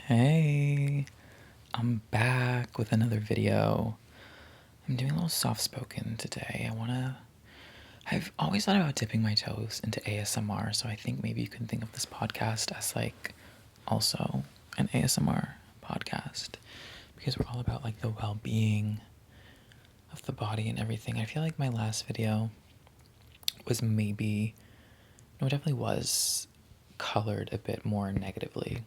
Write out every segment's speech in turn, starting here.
Hey, I'm back with another video. I'm doing a little soft-spoken today. I've always thought about dipping my toes into ASMR, so I think maybe you can think of this podcast as like also an ASMR podcast because we're all about like the well-being of the body and everything. I feel like my last video was maybe, no, it definitely was colored a bit more negatively.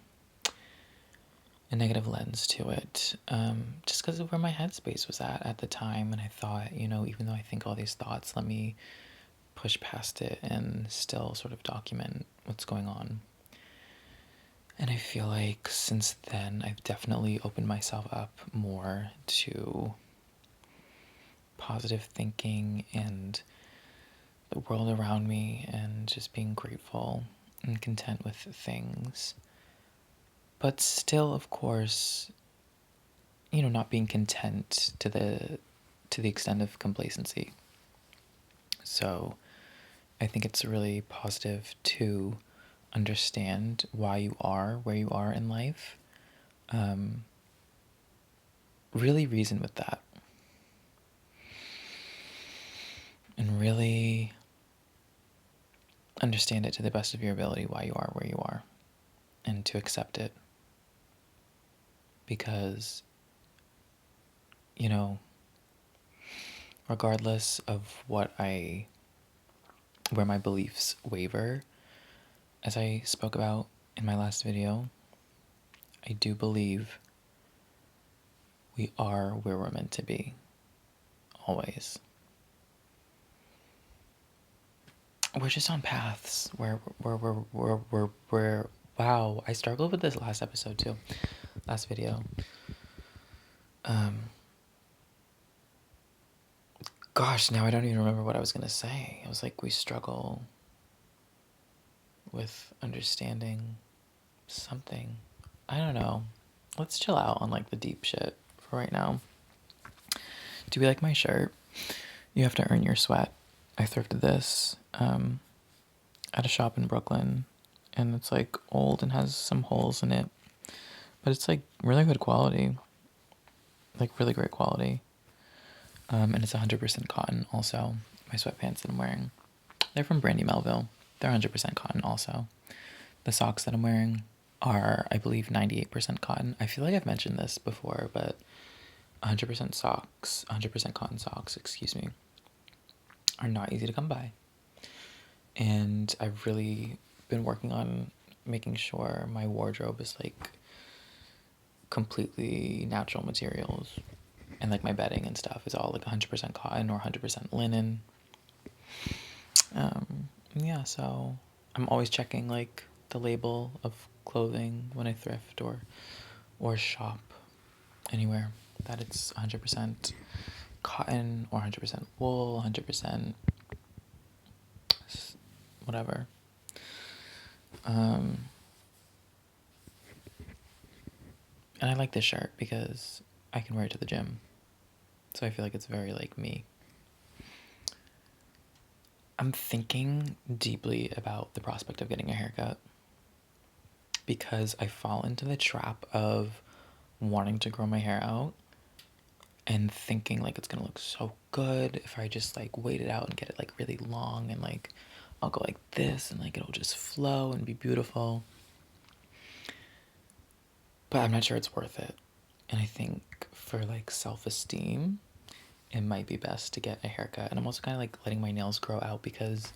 A negative lens to it, just because of where my headspace was at the time. And I thought, even though I think all these thoughts, let me push past it and still sort of document what's going on. And I feel like since then, I've definitely opened myself up more to positive thinking and the world around me and just being grateful and content with things. But still, of course, not being content to the extent of complacency. So I think it's really positive to understand why you are where you are in life. Really reason with that. And really understand it to the best of your ability why you are where you are. And to accept it. Because, regardless of where my beliefs waver, as I spoke about in my last video, I do believe we are where we're meant to be. Always. We're just on paths where wow, I struggled with this last episode too. Last video. Gosh, now I don't even remember what I was gonna say. I was like, we struggle with understanding something. I don't know. Let's chill out on like the deep shit for right now. Do we like my shirt? You have to earn your sweat. I thrifted this at a shop in Brooklyn, and it's like old and has some holes in it, but it's like really good quality, like really great quality. And it's 100% cotton also. My sweatpants that I'm wearing, they're from Brandy Melville. They're 100% cotton also. The socks that I'm wearing are, I believe, 98% cotton. I feel like I've mentioned this before, but 100% socks, 100% cotton socks, excuse me, are not easy to come by. And I've really been working on making sure my wardrobe is like completely natural materials, and like my bedding and stuff is all like 100% cotton or 100% linen. Yeah, so I'm always checking like the label of clothing when I thrift or shop anywhere, that it's 100% cotton or 100% wool, 100% whatever. And I like this shirt because I can wear it to the gym. So I feel like it's very like me. I'm thinking deeply about the prospect of getting a haircut because I fall into the trap of wanting to grow my hair out and thinking like it's gonna look so good if I just like wait it out and get it like really long, and like I'll go like this and like it'll just flow and be beautiful. But I'm not sure it's worth it. And I think for like self-esteem, it might be best to get a haircut. And I'm also kind of like letting my nails grow out because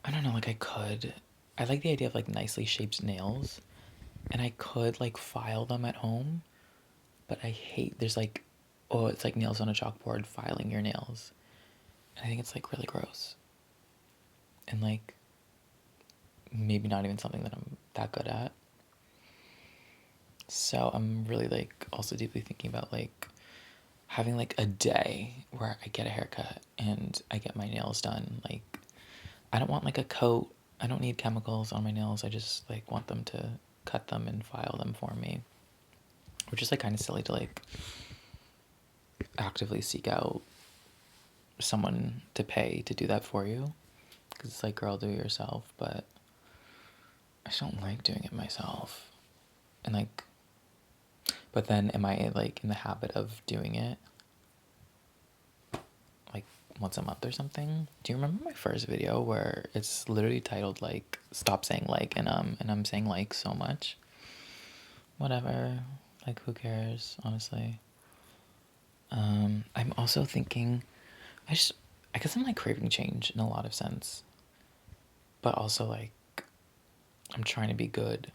I don't know, like I like the idea of like nicely shaped nails, and I could like file them at home, but I hate, there's like, oh, it's like nails on a chalkboard filing your nails. And I think it's like really gross. And like maybe not even something that I'm that good at. So I'm really like also deeply thinking about like having like a day where I get a haircut and I get my nails done. Like I don't want like a coat. I don't need chemicals on my nails. I just like want them to cut them and file them for me. Which is like kind of silly to like actively seek out someone to pay to do that for you, because because it's like, girl, do it yourself, but I just don't like doing it myself. And like, but then am I like in the habit of doing it like once a month or something? Do you remember my first video where it's literally titled like stop saying like, and I'm saying like so much? Whatever. Like, who cares, honestly? I'm also thinking, I guess I'm like craving change in a lot of sense, but also like I'm trying to be good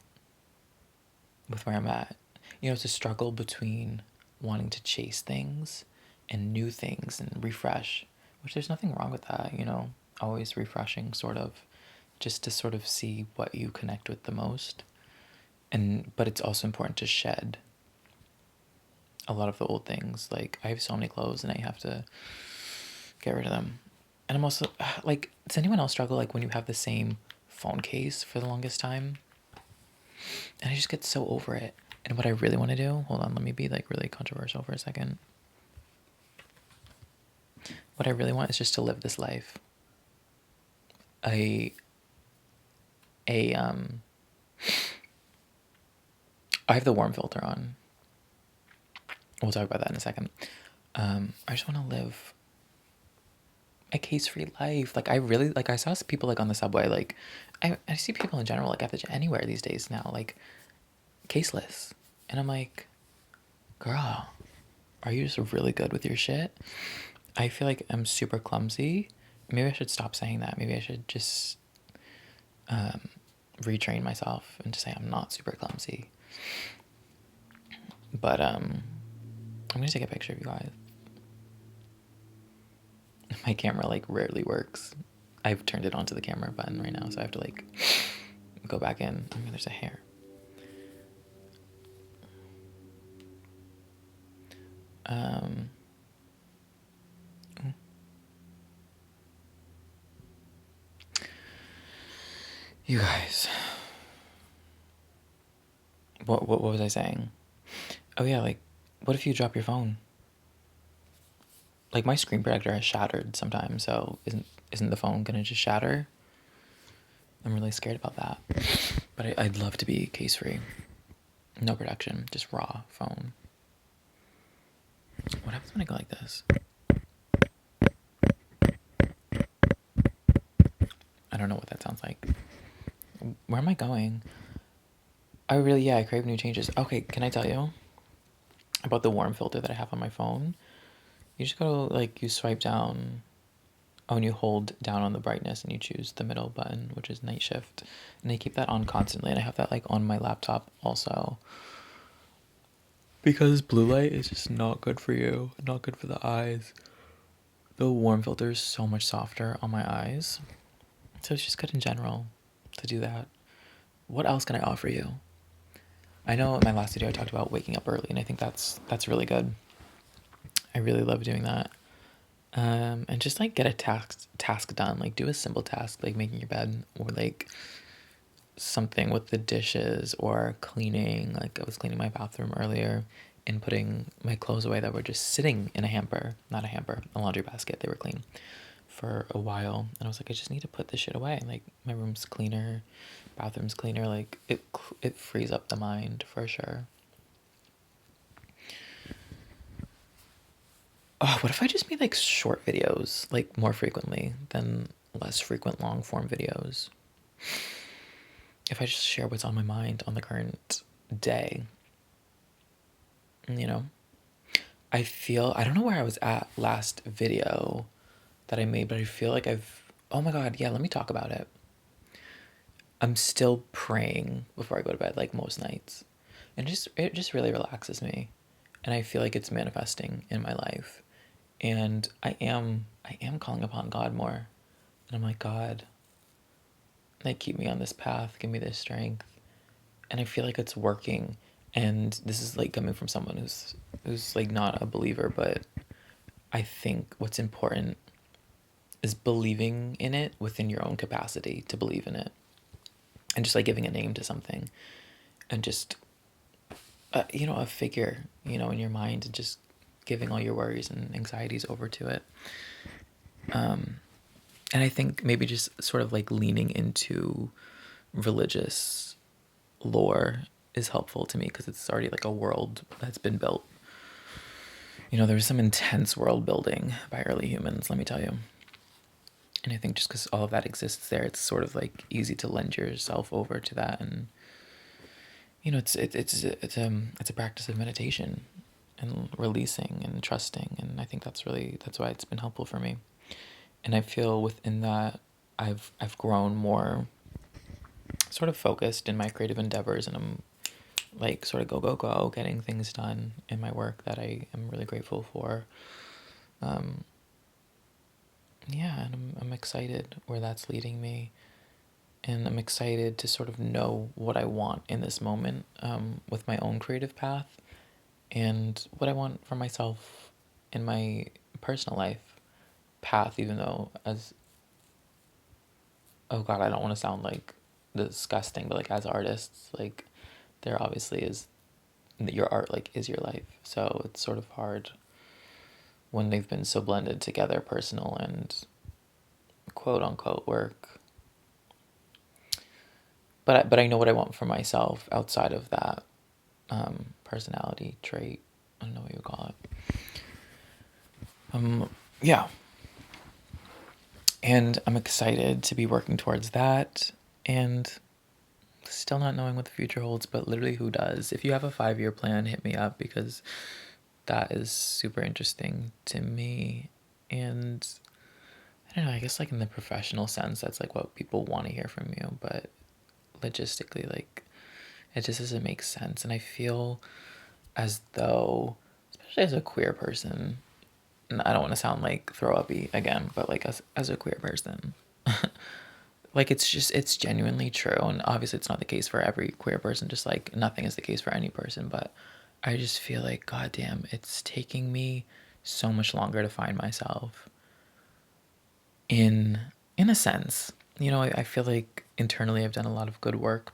with where I'm at. You know, it's a struggle between wanting to chase things and new things and refresh, which there's nothing wrong with that, you know, always refreshing, sort of, just to sort of see what you connect with the most. But it's also important to shed a lot of the old things. Like, I have so many clothes and I have to get rid of them. And I'm also like, does anyone else struggle like when you have the same phone case for the longest time? And I just get so over it. And what I really want to do, hold on, let me be like really controversial for a second. What I really want is just to live this life. I have the warm filter on. We'll talk about that in a second. I just want to live a case-free life. Like, I really, like, I saw people like on the subway, like, I see people in general, like anywhere these days now, like caseless. And I'm like, girl, are you just really good with your shit? I feel like I'm super clumsy. Maybe I should stop saying that. Maybe I should just retrain myself and just say I'm not super clumsy. But I'm gonna take a picture of you guys. My camera like rarely works. I've turned it onto the camera button right now, so I have to like go back in. I mean, there's a hair. You guys, what was I saying? Oh yeah, like, what if you drop your phone? Like, my screen protector has shattered sometimes, so isn't the phone gonna just shatter? I'm really scared about that. But I'd love to be case free. No protection, just raw phone. What happens when I go like this? I don't know what that sounds like. Where am I going? I crave new changes. Okay, can I tell you about the warm filter that I have on my phone? You just go, like, you swipe down. Oh, and you hold down on the brightness and you choose the middle button, which is night shift. And I keep that on constantly, and I have that like on my laptop also. Because blue light is just not good for you, not good for the eyes. The warm filter is so much softer on my eyes. So it's just good in general to do that. What else can I offer you? I know in my last video I talked about waking up early, and I think that's really good. I really love doing that. And just like get a task done. Like, do a simple task like making your bed, or like something with the dishes, or cleaning. Like, I was cleaning my bathroom earlier and putting my clothes away that were just sitting in a hamper, not a hamper, a laundry basket. They were clean for a while, and I was like, I just need to put this shit away. Like, my room's cleaner, bathroom's cleaner. Like, it frees up the mind for sure. Oh, what if I just made like short videos, like more frequently than less frequent long form videos? If I just share what's on my mind on the current day, you know? I don't know where I was at last video that I made, but I feel like oh my God, yeah, let me talk about it. I'm still praying before I go to bed, like most nights. And it just really relaxes me. And I feel like it's manifesting in my life. And I am calling upon God more. And I'm like, God, like, keep me on this path, give me this strength. And I feel like it's working. And this is like coming from someone who's like not a believer, but I think what's important is believing in it within your own capacity to believe in it. And just like giving a name to something, and just a figure, in your mind, and just giving all your worries and anxieties over to it. And I think maybe just sort of like leaning into religious lore is helpful to me because it's already like a world that's been built. There's some intense world building by early humans, let me tell you. And I think just because all of that exists there, it's sort of like easy to lend yourself over to that. And it's a practice of meditation and releasing and trusting. And I think that's why it's been helpful for me. And I feel within that, I've grown more sort of focused in my creative endeavors, and I'm like sort of go, getting things done in my work that I am really grateful for. Yeah, and I'm excited where that's leading me. And I'm excited to sort of know what I want in this moment, with my own creative path and what I want for myself in my personal life path, even though oh God, I don't want to sound like disgusting, but like as artists, like there obviously is, your art like is your life. So it's sort of hard when they've been so blended together, personal and quote unquote work. But I know what I want for myself outside of that, personality trait. I don't know what you would call it. Yeah. And I'm excited to be working towards that, and still not knowing what the future holds, but literally who does? If you have a 5-year plan, hit me up because that is super interesting to me. And I don't know, I guess like in the professional sense, that's like what people want to hear from you, but logistically, like it just doesn't make sense. And I feel as though, especially as a queer person, and I don't want to sound like throw uppy again, but like as a queer person, like it's genuinely true. And obviously it's not the case for every queer person, just like nothing is the case for any person. But I just feel like, goddamn, it's taking me so much longer to find myself in a sense. I feel like internally I've done a lot of good work,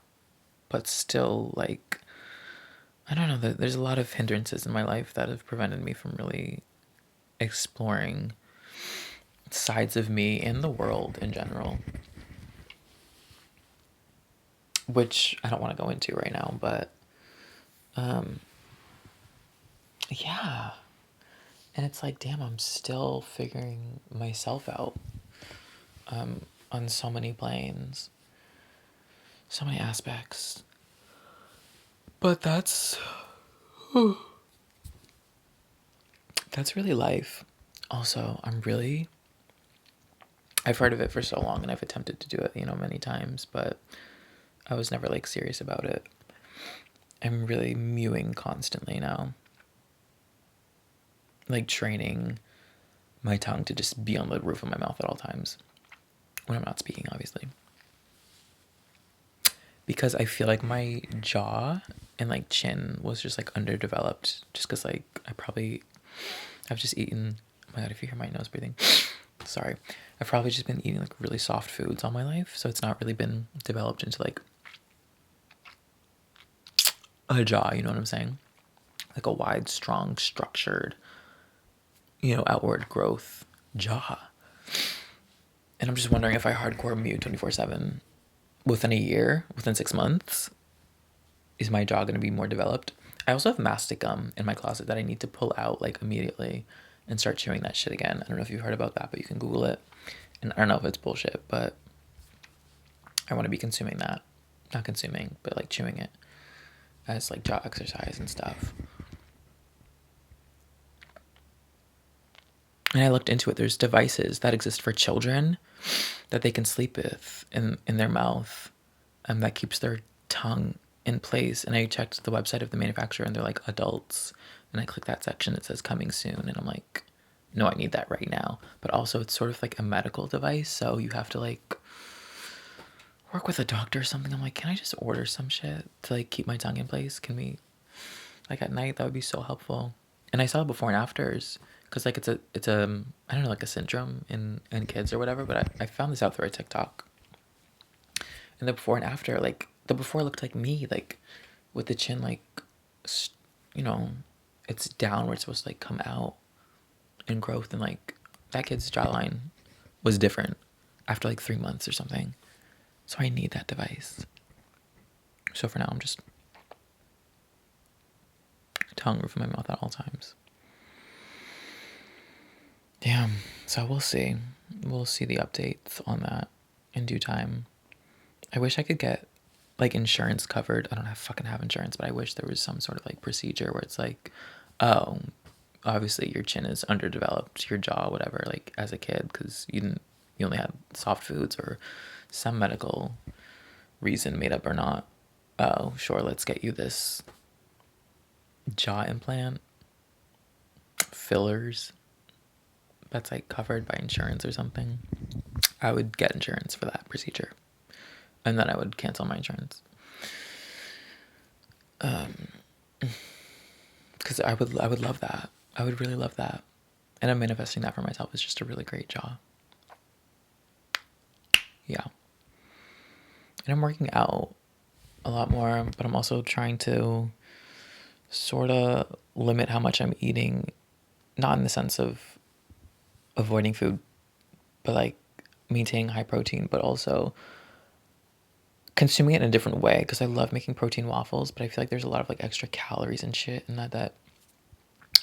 but still, like, I don't know, there's a lot of hindrances in my life that have prevented me from really exploring sides of me and the world in general, which I don't want to go into right now, but yeah. And it's like, damn, I'm still figuring myself out, on so many planes, so many aspects. But that's really life. Also, I've heard of it for so long, and I've attempted to do it, many times, but I was never like serious about it. I'm really mewing constantly now. Like training my tongue to just be on the roof of my mouth at all times when I'm not speaking, obviously. Because I feel like my jaw and like chin was just like underdeveloped, just because like I've just eaten, oh my God, if you hear my nose breathing, sorry. I've probably just been eating like really soft foods all my life, so it's not really been developed into like a jaw, you know what I'm saying? Like a wide, strong, structured, outward growth jaw. And I'm just wondering if I hardcore mute 24/7 within a year, within 6 months, is my jaw going to be more developed? I also have mastic gum in my closet that I need to pull out like immediately and start chewing that shit again. I don't know if you've heard about that, but you can Google it. And I don't know if it's bullshit, but I want to be consuming that. Not consuming, but like chewing it as like jaw exercise and stuff. And I looked into it. There's devices that exist for children that they can sleep with in their mouth, that keeps their tongue in place. And I checked the website of the manufacturer, and they're like adults. And I click that section, it says coming soon. And I'm like, no, I need that right now. But also it's sort of like a medical device, so you have to like work with a doctor or something. I'm like, can I just order some shit to like keep my tongue in place? Can we, like at night, that would be so helpful. And I saw before and afters, because like it's a I don't know, like a syndrome in kids or whatever, but I found this out through a TikTok. And the before and after, like the before looked like me, like with the chin like, you know, it's down where it's supposed to like come out in growth, and like that kid's jawline was different. after like 3 months or something. So I need that device. So for now, I'm just tongue roof in my mouth at all times. Damn. So we'll see. We'll see the updates on that in due time. I wish I could get like insurance covered. I don't fucking have insurance, but I wish there was some sort of like procedure where it's like, oh, obviously your chin is underdeveloped, your jaw, whatever, like as a kid, because you only had soft foods or some medical reason, made up or not. Oh, sure, let's get you this jaw implant, fillers, that's like covered by insurance or something. I would get insurance for that procedure, and then I would cancel my insurance. Because I would love that. I would really love that. And I'm manifesting that for myself. It's just a really great jaw. Yeah. And I'm working out a lot more, but I'm also trying to sort of limit how much I'm eating, not in the sense of avoiding food, but like maintaining high protein, but also consuming it in a different way, because I love making protein waffles, but I feel like there's a lot of like extra calories and shit in that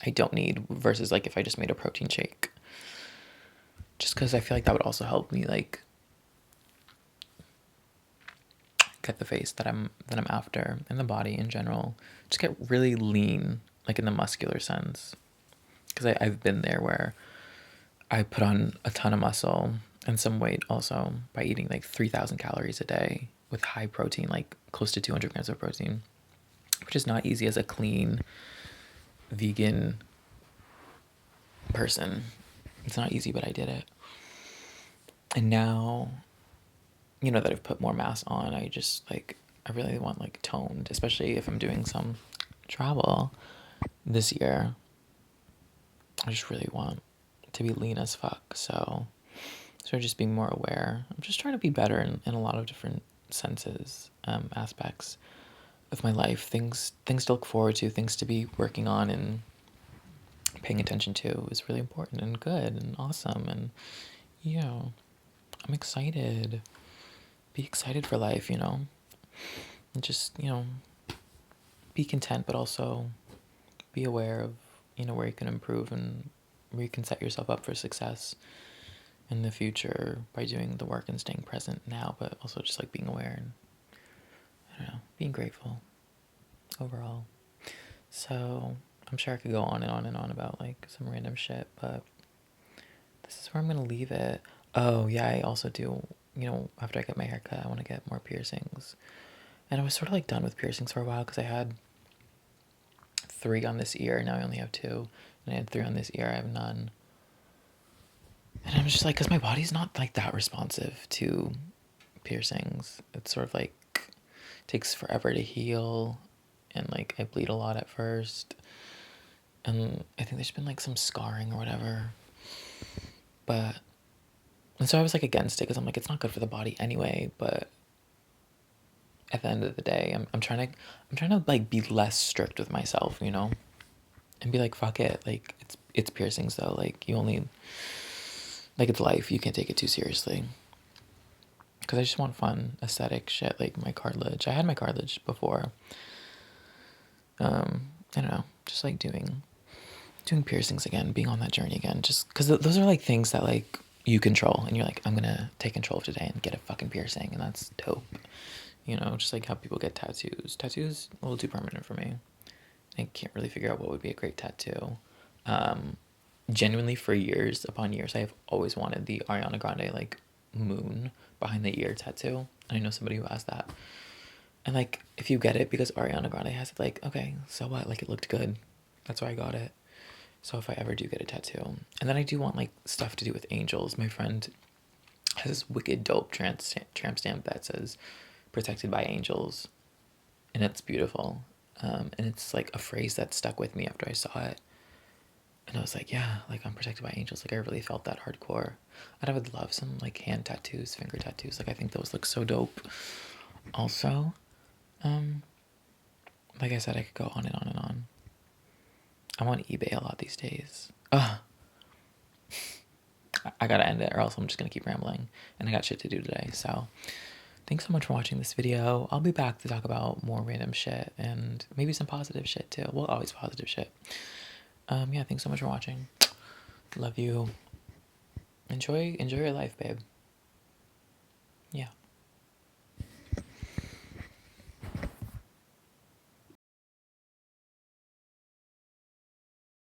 I don't need, versus like if I just made a protein shake. Just because I feel like that would also help me like get the face that I'm after, and the body in general. Just get really lean, like in the muscular sense. Because I've been there where I put on a ton of muscle and some weight also by eating like 3,000 calories a day with high protein, like close to 200 grams of protein, which is not easy as a clean vegan person. It's not easy, but I did it. And now, you know, that I've put more mass on, I just like, I really want like toned, especially if I'm doing some travel this year. I just really want to be lean as fuck. So just being more aware. I'm just trying to be better in a lot of different senses, aspects of my life, things to look forward to, things to be working on and paying attention to is really important and good and awesome. And yeah, I'm excited. Be excited for life, you know, and just, you know, be content, but also be aware of, you know, where you can improve and where you can set yourself up for success in the future by doing the work and staying present now, but also just like being aware and, I don't know, being grateful overall. So I'm sure I could go on and on and on about like some random shit, but this is where I'm gonna leave it. Oh yeah, I also do, you know, after I get my haircut, I want to get more piercings. And I was sort of like done with piercings for a while because I had 3 on this ear, now I only have 2, and I had 3 on this ear, I have none. And I'm just like, because my body's not like that responsive to piercings. It's sort of like takes forever to heal, and like I bleed a lot at first, and I think there's been like some scarring or whatever. But and so I was like against it because I'm like, it's not good for the body anyway. But at the end of the day, I'm trying to like be less strict with myself, you know, and be like, fuck it, like it's piercings though, like you only, like it's life, you can't take it too seriously. Because I just want fun, aesthetic shit, like my cartilage. I had my cartilage before. I don't know, just like doing piercings again, being on that journey again. Just because those are like things that like you control, and you're like, I'm gonna take control of today and get a fucking piercing, and that's dope. You know, just like how people get tattoos. Tattoos a little too permanent for me. I can't really figure out what would be a great tattoo. Genuinely, for years upon years, I have always wanted the Ariana Grande like moon behind the ear tattoo. And I know somebody who has that. And like, if you get it because Ariana Grande has it, like, okay, so what? Like, it looked good. That's why I got it. So if I ever do get a tattoo, and then I do want like stuff to do with angels. My friend has this wicked dope tramp stamp that says "protected by angels," and it's beautiful. And it's like a phrase that stuck with me after I saw it. And I was like, yeah, like I'm protected by angels. Like I really felt that hardcore. And I would love some like hand tattoos, finger tattoos. Like I think those look so dope. Also, like I said, I could go on and on and on. I'm on eBay a lot these days. Ugh. I gotta end it or else I'm just gonna keep rambling. And I got shit to do today. So thanks so much for watching this video. I'll be back to talk about more random shit and maybe some positive shit too. Well, always positive shit. Yeah, thanks so much for watching. Love you. Enjoy your life, babe.